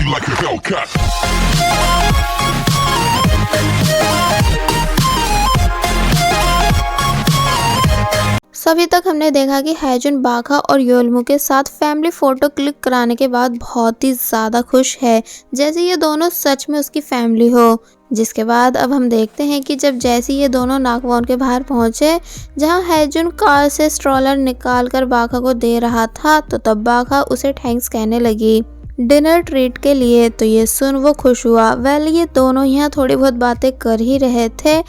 like a Hellcat. अभी तक हमने देखा कि हैजुन बाका और योलमू के साथ फैमिली फोटो क्लिक कराने के बाद बहुत ही ज़्यादा खुश है, जैसे ये दोनों सच में उसकी फैमिली हो। जिसके बाद अब हम देखते हैं कि जब जैसे ये दोनों नागवान के बाहर पहुंचे, जहां हैजुन कार से स्ट्रॉलर निकाल कर बाका को दे रहा था, तो तब बाका उसे थैंक्स कहने लगी डिनर ट्रीट के लिए। तो ये सुन वो खुश हुआ। वेल ये दोनों यहाँ थोड़ी बहुत बातें कर ही रहे थे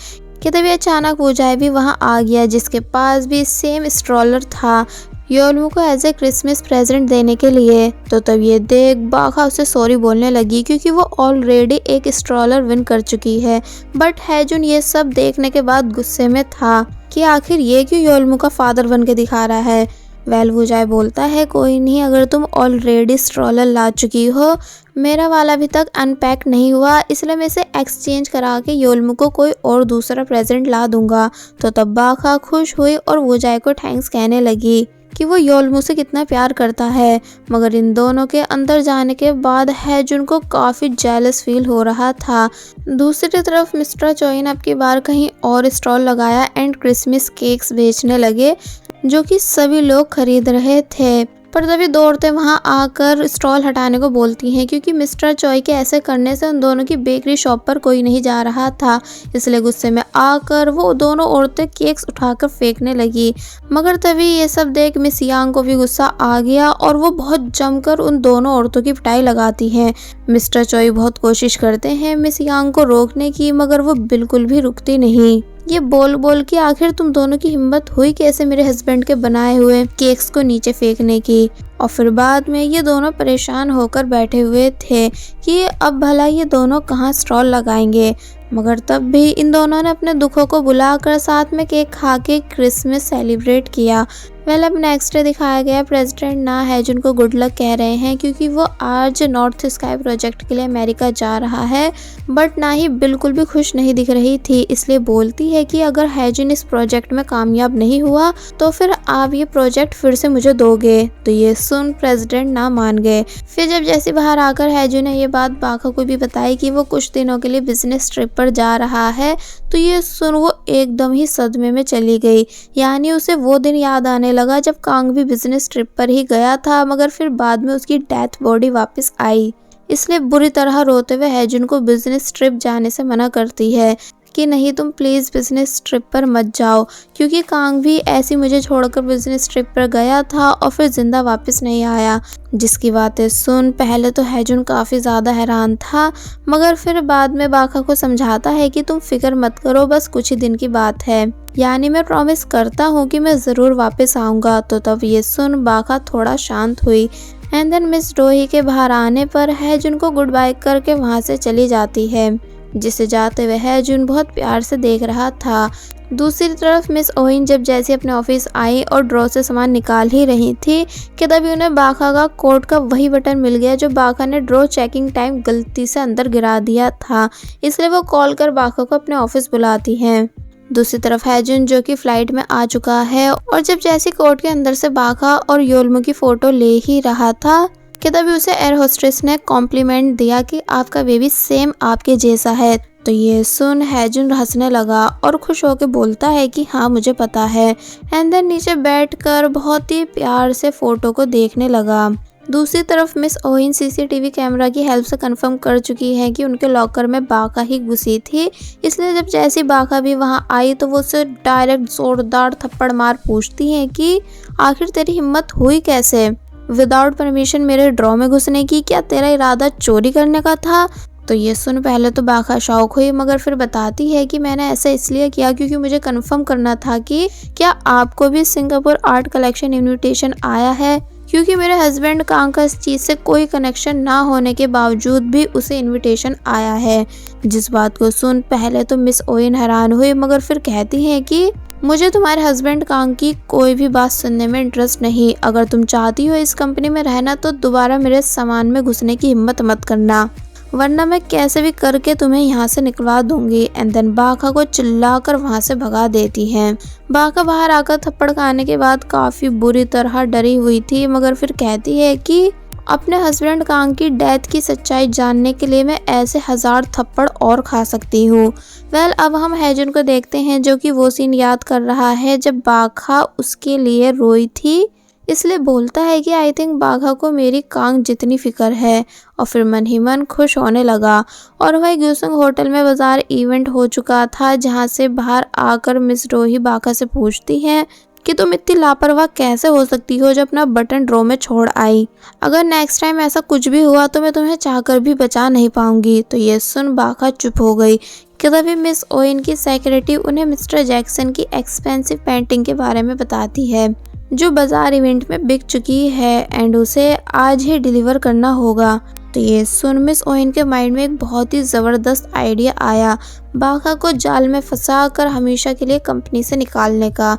कि तभी अचानक वूजाई भी वहाँ आ गया, जिसके पास भी सेम स्ट्रॉलर था योलमू को एज ए क्रिसमस प्रेजेंट देने के लिए। तो तब ये देख बाका उसे सॉरी बोलने लगी, क्योंकि वो ऑलरेडी एक स्ट्रॉलर विन कर चुकी है। बट हैजुन ये सब देखने के बाद गुस्से में था कि आखिर ये क्यों योलमू का फादर बन के दिखा रहा है। वेल वूजाई बोलता है, कोई नहीं, अगर तुम ऑलरेडी स्ट्रॉलर ला चुकी हो, मेरा वाला अभी तक अनपैक नहीं हुआ, इसलिए मैं इसे एक्सचेंज करा के योलमू को कोई और दूसरा प्रेजेंट ला दूंगा। तो तब बाका खुश हुई और वूजाई को थैंक्स कहने लगी कि वो योलमू से कितना प्यार करता है। मगर इन दोनों के अंदर जाने के बाद हैजुन को काफ़ी जेलस फील हो रहा था। दूसरी तरफ मिस्टर चोई ने अब की बार कहीं और स्टॉल लगाया एंड क्रिसमस केक्स बेचने लगे, जो कि सभी लोग खरीद रहे थे। पर तभी दो औरतें वहां आकर स्टॉल हटाने को बोलती हैं, क्योंकि मिस्टर चॉय के ऐसे करने से उन दोनों की बेकरी शॉप पर कोई नहीं जा रहा था। इसलिए गुस्से में आकर वो दोनों औरतें केक्स उठाकर फेंकने लगी। मगर तभी ये सब देख मिस यांग को भी गुस्सा आ गया और वो बहुत जमकर उन दोनों औरतों की पिटाई लगाती हैं। मिस्टर चॉय बहुत कोशिश करते हैं मिस यांग को रोकने की, मगर वो बिल्कुल भी रुकती नहीं। ये बोल बोल के आखिर तुम दोनों की हिम्मत हुई कैसे मेरे हस्बैंड के बनाए हुए केक्स को नीचे फेंकने की। और फिर बाद में ये दोनों परेशान होकर बैठे हुए थे कि अब भला ये दोनों कहाँ स्टॉल लगाएंगे। मगर तब भी इन दोनों ने अपने दुखों को बुलाकर साथ में केक खा के क्रिसमस सेलिब्रेट किया। वेल अब नेक्स्ट डे दिखाया गया प्रेसिडेंट ना हैजुन को गुड लक कह रहे हैं, क्योंकि वो आज नॉर्थ स्काई प्रोजेक्ट के लिए अमेरिका जा रहा है। बट ना ही बिल्कुल भी खुश नहीं दिख रही थी, इसलिए बोलती है कि अगर हैजुन इस प्रोजेक्ट में कामयाब नहीं हुआ तो फिर आप ये प्रोजेक्ट फिर से मुझे दोगे। तो ये सुन प्रेसिडेंट ना मान गए। फिर जब जैसे बाहर आकर हैजुन ने ये बात बाका को भी बताई कि वो कुछ दिनों के लिए बिजनेस ट्रिप पर जा रहा है, तो ये सुन वो एकदम ही सदमे में चली गई। यानी उसे वो दिन याद आने लगा जब कांग भी बिजनेस ट्रिप पर ही गया था, मगर फिर बाद में उसकी डेथ बॉडी वापस आई। इसलिए बुरी तरह रोते हुए हैजुन को बिजनेस ट्रिप जाने से मना करती है कि नहीं तुम प्लीज़ बिजनेस ट्रिप पर मत जाओ, क्योंकि कांग भी ऐसी मुझे छोड़कर बिजनेस ट्रिप पर गया था और फिर जिंदा वापस नहीं आया। जिसकी बातें सुन पहले तो हैजुन काफ़ी ज़्यादा हैरान था, मगर फिर बाद में बाका को समझाता है कि तुम फिक्र मत करो, बस कुछ ही दिन की बात है, यानी मैं प्रॉमिस करता हूँ कि मैं ज़रूर वापस आऊँगा। तो तब ये सुन बाका थोड़ा शांत हुई। एंड देन मिस डोही के बाहर आने पर हैजुन को गुड बाय करके वहाँ से चली जाती है, जिसे जाते हुए हैजुन बहुत प्यार से देख रहा था। दूसरी तरफ मिस ओइन जब जैसे अपने ऑफिस आई और ड्रॉ से सामान निकाल ही रही थी कि तभी उन्हें बाका का कोट का वही बटन मिल गया जो बाका ने ड्रॉ चेकिंग टाइम गलती से अंदर गिरा दिया था। इसलिए वो कॉल कर बाका को अपने ऑफिस बुलाती हैं। दूसरी तरफ हैजुन जो कि फ्लाइट में आ चुका है और जब जैसे कोर्ट के अंदर से बाका और योलमू की फोटो ले ही रहा था कि तभी उसे एयर होस्टेस ने कॉम्प्लीमेंट दिया कि आपका बेबी सेम आपके जैसा है। तो ये सुन हैजुन हंसने लगा और खुश होकर बोलता है कि हाँ मुझे पता है। एंड देन नीचे बैठकर बहुत ही प्यार से फोटो को देखने लगा। दूसरी तरफ मिस ओइन सीसीटीवी कैमरा की हेल्प से कंफर्म कर चुकी है कि उनके लॉकर में बाका ही घुसी थी। इसलिए जब जैसी बाका भी वहां आई तो वो उसे डायरेक्ट जोरदार थप्पड़ मार पूछती है कि आखिर तेरी हिम्मत हुई कैसे विदाउट परमिशन मेरे ड्रॉ में घुसने की, क्या तेरा इरादा चोरी करने का था। तो ये सुन पहले तो बाका शौक हुई, मगर फिर बताती है कि मैंने ऐसा इसलिए किया क्योंकि मुझे कंफर्म करना था कि क्या आपको भी सिंगापुर आर्ट कलेक्शन इनविटेशन आया है, क्योंकि मेरे हस्बैंड कांग का इस चीज़ से कोई कनेक्शन ना होने के बावजूद भी उसे इनविटेशन आया है। जिस बात को सुन पहले तो मिस ओइन हैरान हुई, मगर फिर कहती है कि मुझे तुम्हारे हस्बैंड कांग की कोई भी बात सुनने में इंटरेस्ट नहीं। अगर तुम चाहती हो इस कंपनी में रहना तो दोबारा मेरे सामान में घुसने की हिम्मत मत करना, वरना मैं कैसे भी करके तुम्हें यहाँ से निकलवा दूंगी। एंड देन बाका को चिल्लाकर वहाँ से भगा देती हैं। बाका बाहर आकर थप्पड़ खाने के बाद काफ़ी बुरी तरह डरी हुई थी, मगर फिर कहती है कि अपने हस्बैंड कांग की डेथ की सच्चाई जानने के लिए मैं ऐसे 1000 थप्पड़ और खा सकती हूँ। अब हम हैजुन को देखते हैं जो कि वो सीन याद कर रहा है जब बाघा उसके लिए रोई थी, इसलिए बोलता है कि आई थिंक बाघा को मेरी कांग जितनी फिक्र है, और फिर मन ही मन खुश होने लगा। और वही ग्यूसंग होटल में बाजार इवेंट हो चुका था, जहाँ से बाहर आकर मिस रोही बाघा से पूछती हैं कि तुम इतनी लापरवाह कैसे हो सकती हो जो अपना बटन ड्रॉ में छोड़ आई। अगर नेक्स्ट टाइम ऐसा कुछ भी हुआ तो मैं तुम्हें चाहकर भी बचा नहीं पाऊंगी। तो ये सुन बाघा चुप हो गई कि तभी मिस ओइन की सेक्रेटरी उन्हें मिस्टर जैक्सन की एक्सपेंसिव पेंटिंग के बारे में बताती है जो बाजार इवेंट में बिक चुकी है एंड उसे आज ही डिलीवर करना होगा। तो ये सुन मिस ओइन के माइंड में एक बहुत ही ज़बरदस्त आइडिया आया, बाघा को जाल में फंसा कर हमेशा के लिए कंपनी से निकालने का।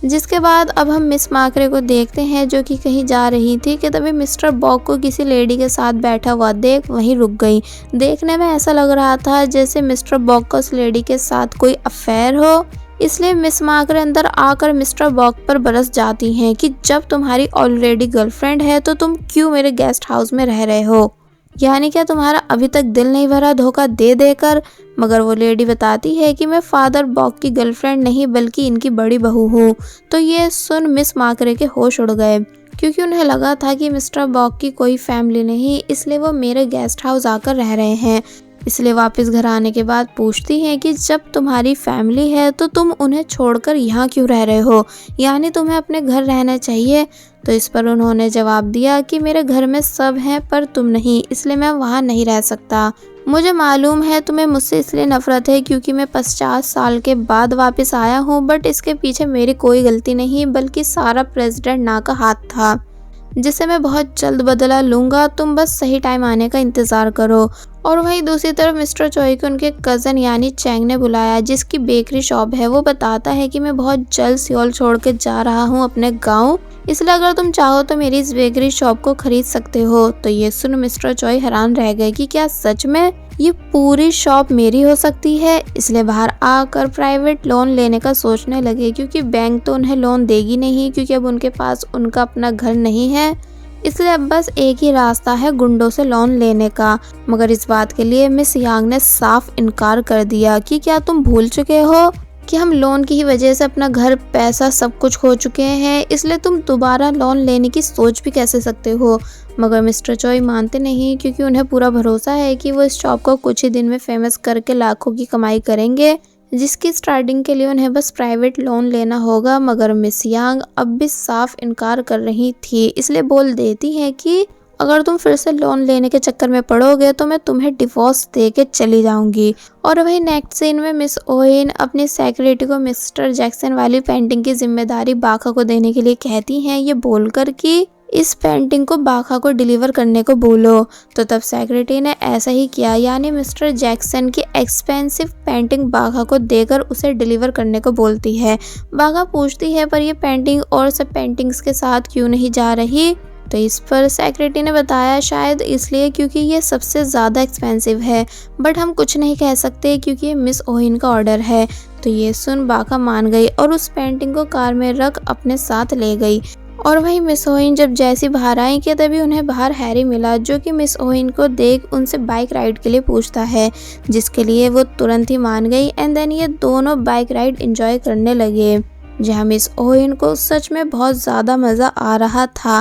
जिसके बाद अब हम मिस माकरे को देखते हैं जो कि कहीं जा रही थी कि तभी मिस्टर बॉक को किसी लेडी के साथ बैठा हुआ देख वहीं रुक गई। देखने में ऐसा लग रहा था जैसे मिस्टर बॉक का उस लेडी के साथ कोई अफेयर हो, इसलिए मिस माकरे अंदर आकर मिस्टर बॉक पर बरस जाती हैं कि जब तुम्हारी ऑलरेडी गर्लफ्रेंड है तो तुम क्यों मेरे गेस्ट हाउस में रह रहे हो, यानी क्या तुम्हारा अभी तक दिल नहीं भरा धोखा दे देकर। मगर वो लेडी बताती है कि मैं फादर बॉक की गर्लफ्रेंड नहीं बल्कि इनकी बड़ी बहू हूँ। तो ये सुन मिस माकरे के होश उड़ गए क्योंकि उन्हें लगा था कि मिस्टर बॉक की कोई फैमिली नहीं, इसलिए वो मेरे गेस्ट हाउस आकर रह रहे हैं। इसलिए वापस घर आने के बाद पूछती हैं कि जब तुम्हारी फैमिली है तो तुम उन्हें छोड़कर यहाँ क्यों रह रहे हो, यानी तुम्हें अपने घर रहना चाहिए। तो इस पर उन्होंने जवाब दिया कि मेरे घर में सब हैं पर तुम नहीं, इसलिए मैं वहाँ नहीं रह सकता। मुझे मालूम है तुम्हें मुझसे इसलिए नफरत है क्योंकि मैं 50 साल के बाद वापस आया हूँ, बट इसके पीछे मेरी कोई गलती नहीं बल्कि सारा प्रेसिडेंट ना का हाथ था, जिसे मैं बहुत जल्द बदला लूँगा। तुम बस सही टाइम आने का इंतज़ार करो। और वहीं दूसरी तरफ मिस्टर चोई को उनके कज़न यानी चैंग ने बुलाया जिसकी बेकरी शॉप है। वो बताता है कि मैं बहुत जल्द सियोल छोड़ के जा रहा हूँ अपने गाँव, इसलिए अगर तुम चाहो तो मेरी इस बेकरी शॉप को खरीद सकते हो। तो ये सुन मिस्टर चोई हैरान रह गए कि क्या सच में ये पूरी शॉप मेरी हो सकती है, इसलिए बाहर आकर प्राइवेट लोन लेने का सोचने लगे क्योंकि बैंक तो उन्हें लोन देगी नहीं क्योंकि अब उनके पास उनका अपना घर नहीं है, इसलिए अब बस एक ही रास्ता है गुंडों से लोन लेने का। मगर इस बात के लिए मिस यांग ने साफ इनकार कर दिया कि क्या तुम भूल चुके हो कि हम लोन की ही वजह से अपना घर पैसा सब कुछ खो चुके हैं, इसलिए तुम दोबारा लोन लेने की सोच भी कैसे सकते हो। मगर मिस्टर चोई मानते नहीं क्योंकि उन्हें पूरा भरोसा है कि वो इस शॉप को कुछ ही दिन में फेमस करके लाखों की कमाई करेंगे, जिसकी स्टार्टिंग के लिए उन्हें बस प्राइवेट लोन लेना होगा। मगर मिस यांग अब भी साफ इनकार कर रही थी, इसलिए बोल देती है कि अगर तुम फिर से लोन लेने के चक्कर में पड़ोगे तो मैं तुम्हें डिवोर्स दे के चली जाऊंगी। और वही नेक्स्ट सीन में मिस ओइन अपनी सेक्रेटरी को मिस्टर जैक्सन वाली पेंटिंग की जिम्मेदारी बाघा को देने के लिए कहती हैं, ये बोलकर कि इस पेंटिंग को बाघा को डिलीवर करने को बोलो। तो तब सेक्रेटरी ने ऐसा ही किया, यानी मिस्टर जैक्सन की एक्सपेंसिव पेंटिंग बाघा को देकर उसे डिलीवर करने को बोलती है। बाघा पूछती है पर ये पेंटिंग और सब पेंटिंग्स के साथ क्यों नहीं जा रही। तो इस पर सेक्रेटरी ने बताया शायद इसलिए क्योंकि ये सबसे ज़्यादा एक्सपेंसिव है, बट हम कुछ नहीं कह सकते क्योंकि ये मिस ओहिन का ऑर्डर है। तो ये सुन बाघा मान गई और उस पेंटिंग को कार में रख अपने साथ ले गई। और वहीं मिस ओहिन जब जैसी बाहर आई कि तभी उन्हें बाहर हैरी मिला जो कि मिस ओहिन को देख उनसे बाइक राइड के लिए पूछता है, जिसके लिए वो तुरंत ही मान गई। एंड देन ये दोनों बाइक राइड एंजॉय करने लगे जहाँ मिस ओहिन को सच में बहुत ज़्यादा मज़ा आ रहा था।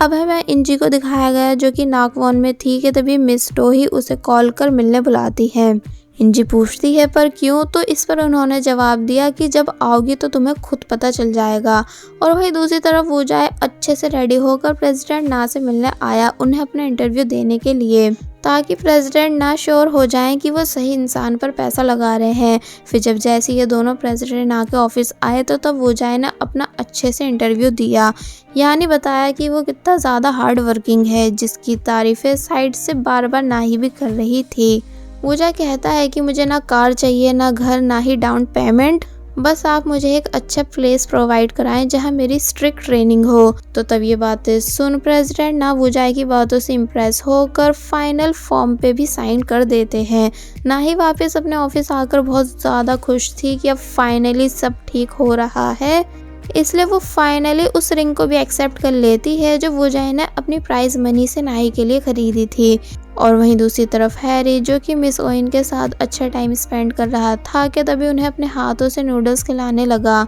अब हमें इंजी को दिखाया गया जो कि नाकवॉन में थी कि तभी मिस डोही उसे कॉल कर मिलने बुलाती है। इंजी पूछती है पर क्यों, तो इस पर उन्होंने जवाब दिया कि जब आओगी तो तुम्हें खुद पता चल जाएगा। और वहीं दूसरी तरफ वो जाए अच्छे से रेडी होकर प्रेसिडेंट ना से मिलने आया उन्हें अपना इंटरव्यू देने के लिए, ताकि प्रेसिडेंट ना श्योर हो जाएं कि वो सही इंसान पर पैसा लगा रहे हैं। फिर जब जैसे ये दोनों प्रेसिडेंट ना के ऑफिस आए तो तब वो जाए ना अपना अच्छे से इंटरव्यू दिया, यानी बताया कि वो कितना ज़्यादा हार्ड वर्किंग है, जिसकी तारीफें साइड से बार बार ना ही भी कर रही थी। वूजा कहता है कि मुझे ना कार चाहिए, ना घर, ना ही डाउन पेमेंट, बस आप मुझे एक अच्छा प्लेस प्रोवाइड कराएं जहां मेरी स्ट्रिक्ट ट्रेनिंग हो। तो तब ये बातें सुन प्रेसिडेंट ना वूजा की बातों से इम्प्रेस होकर फाइनल फॉर्म पे भी साइन कर देते हैं। ना ही वापस अपने ऑफिस आकर बहुत ज़्यादा खुश थी कि अब फाइनली सब ठीक हो रहा है। इसलिए वो फाइनली उस रिंग को भी एक्सेप्ट कर लेती है जो वो जो है ना अपनी प्राइज मनी से नाई के लिए खरीदी थी। और वहीं दूसरी तरफ हैरी जो कि मिस ओइन के साथ अच्छा टाइम स्पेंड कर रहा था कि तभी उन्हें अपने हाथों से नूडल्स खिलाने लगा,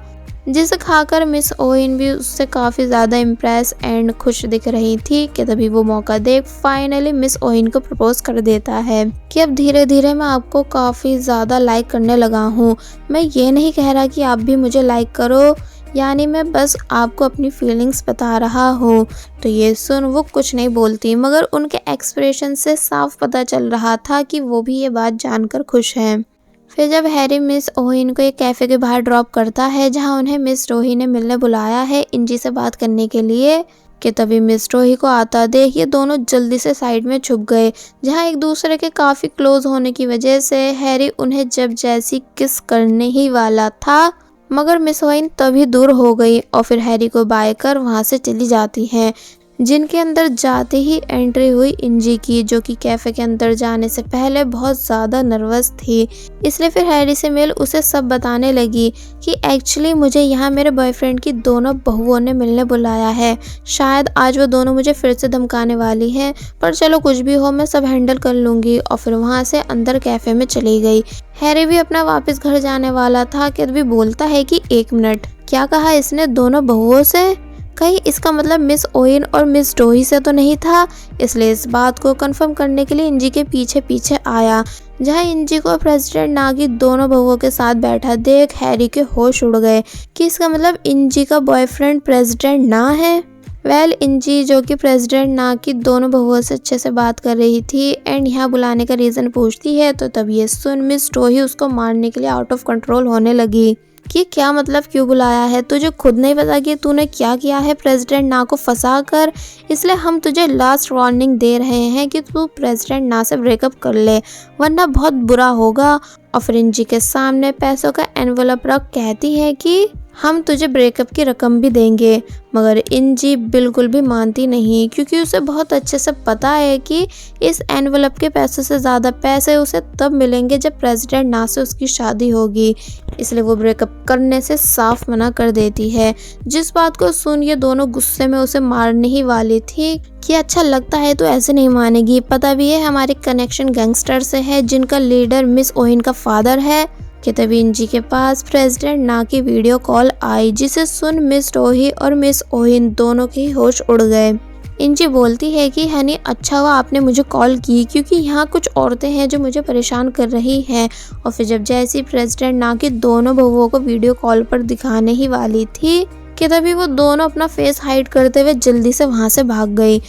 जिसे खाकर मिस ओइन भी उससे काफ़ी ज़्यादा इम्प्रेस एंड खुश दिख रही थी कि तभी वो मौका देख फाइनली मिस ओइन को प्रपोज कर देता है कि अब धीरे धीरे मैं आपको काफ़ी ज़्यादा लाइक करने लगा हूँ। मैं ये नहीं कह रहा कि आप भी मुझे लाइक करो, यानी मैं बस आपको अपनी फीलिंग्स बता रहा हूँ। तो ये सुन वो कुछ नहीं बोलती, मगर उनके एक्सप्रेशन से साफ पता चल रहा था कि वो भी ये बात जानकर खुश हैं। फिर जब हैरी मिस ओहिन को एक कैफ़े के बाहर ड्रॉप करता है जहाँ उन्हें मिस रोही ने मिलने बुलाया है इंजी से बात करने के लिए, कि तभी मिस रोही को आता देख ये दोनों जल्दी से साइड में छुप गए, जहाँ एक दूसरे के काफ़ी क्लोज होने की वजह से हैरी उन्हें जब जैसी किस करने ही वाला था, मगर मिस ओहिन तभी दूर हो गई और फिर हैरी को बाय कर वहाँ से चली जाती हैं। जिनके अंदर जाते ही एंट्री हुई इंजी की, जो कि कैफ़े के अंदर जाने से पहले बहुत ज़्यादा नर्वस थी। इसलिए फिर हैरी से मिल उसे सब बताने लगी कि एक्चुअली मुझे यहाँ मेरे बॉयफ्रेंड की दोनों बहुओं ने मिलने बुलाया है। शायद आज वो दोनों मुझे फिर से धमकाने वाली हैं, पर चलो कुछ भी हो मैं सब हैंडल कर लूँगी। और फिर वहाँ से अंदर कैफ़े में चली गई। हैरी भी अपना वापस घर जाने वाला था कि तभी बोलता है कि 1 मिनट, क्या कहा इसने दोनों बहुओं से? कहीं इसका मतलब मिस ओइन और मिस रोही से तो नहीं था। इसलिए इस बात को कंफर्म करने के लिए इंजी के पीछे पीछे आया, जहां इंजी को प्रेसिडेंट ना की दोनों बहुओं के साथ बैठा देख हैरी के होश उड़ गए कि इसका मतलब इंजी का बॉयफ्रेंड प्रेसिडेंट ना है। इंजी जो कि प्रेसिडेंट ना की दोनों बहुओं से अच्छे से बात कर रही थी एंड यहाँ बुलाने का रीज़न पूछती है, तो तब ये सुन मिस रोही उसको मारने के लिए आउट ऑफ कंट्रोल होने लगी कि क्या मतलब क्यों बुलाया है, तुझे खुद नहीं पता कि तूने क्या किया है प्रेसिडेंट ना को फंसा कर। इसलिए हम तुझे लास्ट वार्निंग दे रहे हैं कि तू प्रेसिडेंट ना से ब्रेकअप कर ले, वरना बहुत बुरा होगा। और फिर इंजी के सामने पैसों का एनवलप रख कहती है कि हम तुझे ब्रेकअप की रकम भी देंगे, मगर इंजी बिल्कुल भी मानती नहीं, क्योंकि उसे बहुत अच्छे से पता है कि इस एनवलप के पैसों से ज़्यादा पैसे उसे तब मिलेंगे जब प्रेसिडेंट ना से उसकी शादी होगी। इसलिए वो ब्रेकअप करने से साफ मना कर देती है, जिस बात को सुन ये दोनों गुस्से में उसे मारने ही वाली थी कि अच्छा लगता है तो ऐसे नहीं मानेगी, पता भी है हमारे कनेक्शन गैंगस्टर से है जिनका लीडर मिस ओहिन का फादर है। कि तभी इंजी के पास प्रेसिडेंट ना की वीडियो कॉल आई, जिसे सुन मिस रोही और मिस ओहिन दोनों के ही होश उड़ गए। इंजी बोलती है कि हनी अच्छा हुआ आपने मुझे कॉल की, क्योंकि यहाँ कुछ औरतें हैं जो मुझे परेशान कर रही हैं। और फिर जब जैसी प्रेसिडेंट ना की दोनों बहुओं को वीडियो कॉल पर दिखाने ही वाली थी कि तभी वो दोनों अपना फेस हाइड करते हुए जल्दी से वहाँ से भाग गई।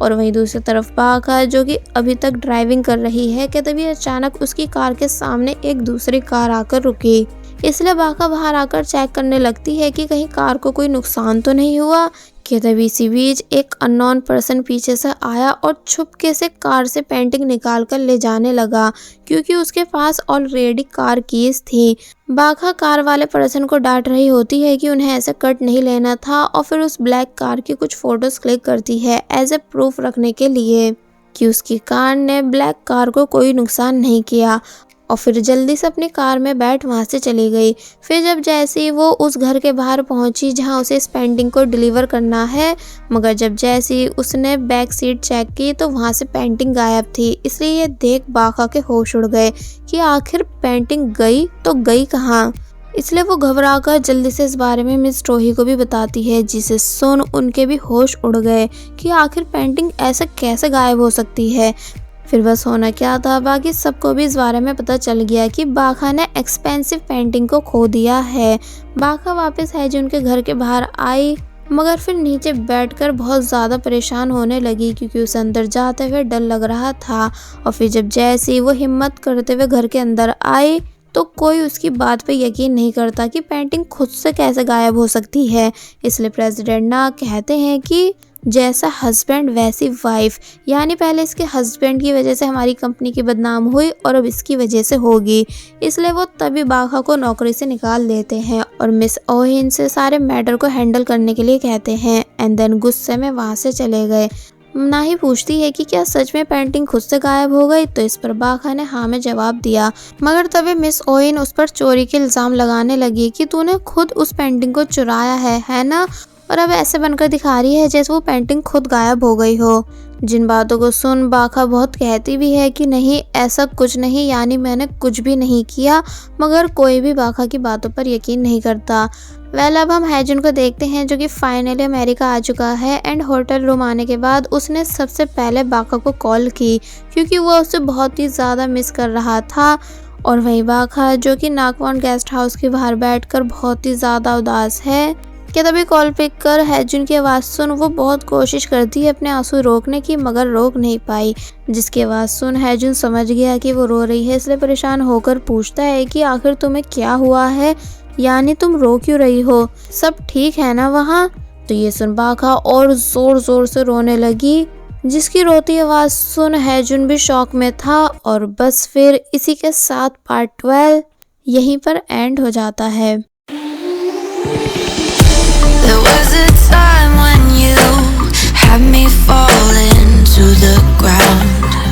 और वहीं दूसरी तरफ बाका जो कि अभी तक ड्राइविंग कर रही है कि तभी अचानक उसकी कार के सामने एक दूसरी कार आकर रुकी। इसलिए बाका बाहर आकर चेक करने लगती है कि कहीं कार को कोई नुकसान तो नहीं हुआ। कि तभी इसी बीच एक अननोन पर्सन पीछे से आया और छुपके से कार से पेंटिंग निकाल कर ले जाने लगा, क्योंकि उसके पास ऑलरेडी कार कीज थी। बाका कार वाले पर्सन को डांट रही होती है कि उन्हें ऐसे कट नहीं लेना था, और फिर उस ब्लैक कार की कुछ फोटोज क्लिक करती है एज ए प्रूफ रखने के लिए कि उसकी कार ने ब्लैक कार को कोई नुकसान नहीं किया। और फिर जल्दी से अपनी कार में बैठ वहाँ से चली गई। फिर जब जैसे ही वो उस घर के बाहर पहुँची जहाँ उसे इस पेंटिंग को डिलीवर करना है, मगर जब जैसे ही उसने बैक सीट चेक की तो वहाँ से पेंटिंग गायब थी। इसलिए ये देख बाका के होश उड़ गए कि आखिर पेंटिंग गई तो गई कहाँ। इसलिए वो घबराकर जल्दी से इस बारे में मिस रोही को भी बताती है, जिसे सुन उनके भी होश उड़ गए कि आखिर पेंटिंग ऐसे कैसे गायब हो सकती है। फिर बस होना क्या था, बाकी सबको भी इस बारे में पता चल गया कि बाका ने एक्सपेंसिव पेंटिंग को खो दिया है। बाका वापस है जो उनके घर के बाहर आई, मगर फिर नीचे बैठकर बहुत ज़्यादा परेशान होने लगी, क्योंकि उसे अंदर जाते हुए डर लग रहा था। और फिर जब जैसे वो हिम्मत करते हुए घर के अंदर आई तो कोई उसकी बात पे यकीन नहीं करता कि पेंटिंग खुद से कैसे गायब हो सकती है। इसलिए प्रेसिडेंट ना कहते हैं कि जैसा हस्बैंड वैसी वाइफ, यानी पहले इसके हस्बैंड की वजह से हमारी कंपनी की बदनाम हुई और अब इसकी वजह से होगी। इसलिए वो तभी बाका को नौकरी से निकाल देते हैं और मिस ओहिन से सारे मैटर को हैंडल करने के लिए कहते हैं एंड देन गुस्से में वहाँ से चले गए। ना ही पूछती है कि क्या सच में पेंटिंग खुद से गायब हो गई। तो इस पर बाघा ने हाँ में जवाब दिया, मगर तभी मिस ओइन उस पर चोरी के इल्जाम लगाने लगी कि तूने खुद उस पेंटिंग को चुराया है ना, और अब ऐसे बनकर दिखा रही है जैसे वो पेंटिंग खुद गायब हो गई हो। जिन बातों को सुन बाघा बहुत कहती भी है कि नहीं ऐसा कुछ नहीं, यानी मैंने कुछ भी नहीं किया, मगर कोई भी बाघा की बातों पर यकीन नहीं करता। अब हम हैजुन को देखते हैं जो कि फाइनली अमेरिका आ चुका है एंड होटल रूम आने के बाद उसने सबसे पहले बाघा को कॉल की क्योंकि वो उसे बहुत ही ज़्यादा मिस कर रहा था। और वहीं बाघा जो कि नाकवान गेस्ट हाउस के बाहर बैठकर बहुत ही ज़्यादा उदास है कि तभी कॉल पिक कर हैजुन की आवाज़ सुन वो बहुत कोशिश करती है अपने आंसू रोकने की, मगर रोक नहीं पाई। जिसकी आवाज़ सुन हैजुन समझ गया कि वो रो रही है, इसलिए परेशान होकर पूछता है कि आखिर तुम्हें क्या हुआ है, यानी तुम रो क्यों रही हो, सब ठीक है ना वहाँ। तो ये सुन बाघा और ज़ोर ज़ोर से रोने लगी, जिसकी रोती आवाज़ सुन हैजुन भी शॉक में था। और बस फिर इसी के साथ पार्ट 12 यहीं पर एंड हो जाता है। There was a time when you had me falling to the ground.